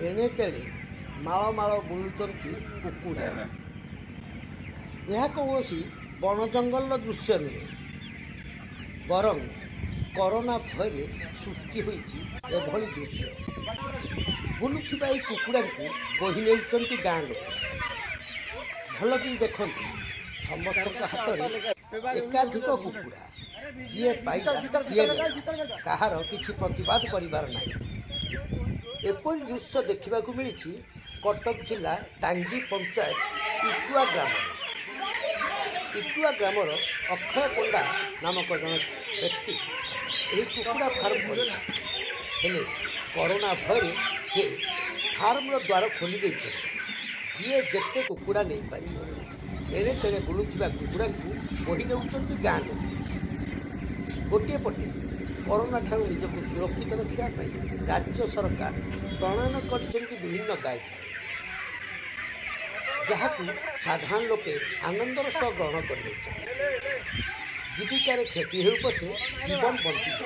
ଏଣେ ତେଣେ ମାଳ ମାଳ ବୁଲୁଛନ୍ତି କୁକୁଡ଼ା। ଏହା କୌଣସି ବଣ ଜଙ୍ଗଲର ଦୃଶ୍ୟ ନୁହେଁ, ବରଂ କରୋନା ଭୟରେ ସୃଷ୍ଟି ହୋଇଛି ଏଭଳି ଦୃଶ୍ୟ। ବୁଲୁଥିବା ଏହି କୁକୁଡ଼ାଙ୍କୁ ବୋହି ନେଉଛନ୍ତି ଗାଁ ଲୋକ। ଭଲ କରି ଦେଖନ୍ତୁ, ସମସ୍ତଙ୍କ ହାତରେ ଏକାଧିକ କୁକୁଡ଼ା। ଯିଏ ପାଇଲା ସିଏ ନେଲା, କାହାର କିଛି ପ୍ରତିବାଦ କରିବାର ନାହିଁ। ଏପରି ଦୃଶ୍ୟ ଦେଖିବାକୁ ମିଳିଛି କଟକ ଜିଲ୍ଲା ଟାଙ୍ଗୀ ପଞ୍ଚାୟତ ଇଟୁଆ ଗ୍ରାମରେ। ଇଟୁଆ ଗ୍ରାମର ଅକ୍ଷୟ ପଣ୍ଡା ନାମକ ଜଣେ ବ୍ୟକ୍ତି ଏହି କୁକୁଡ଼ା ଫାର୍ମ କରିଛନ୍ତି। ହେଲେ କରୋନା ଭୟରେ ସେ ଫାର୍ମର ଦ୍ୱାର ଖୋଲି ଦେଇଛନ୍ତି। ଯିଏ ଯେତେ କୁକୁଡ଼ା ନେଇପାରିବ। ଏଣେ ତେଣେ ବୁଲୁଥିବା କୁକୁଡ଼ାଙ୍କୁ ବୋହି ନେଉଛନ୍ତି ଗାଁ ଲୋକ। ଗୋଟିଏ ପଟେ କରୋନା ଠାରୁ ନିଜକୁ ସୁରକ୍ଷିତ ରଖିବା ପାଇଁ ରାଜ୍ୟ ସରକାର ପ୍ରଣୟନ କରିଛନ୍ତି ବିଭିନ୍ନ ଗାଇଡଲାଇନ୍, ଯାହାକୁ ସାଧାରଣ ଲୋକେ ଆନନ୍ଦର ସହ ଗ୍ରହଣ କରିନେଇଛନ୍ତି। ଜୀବିକାରେ କ୍ଷତି ହେଉ ପଛେ ଜୀବନ ବଞ୍ଚିଯିବ।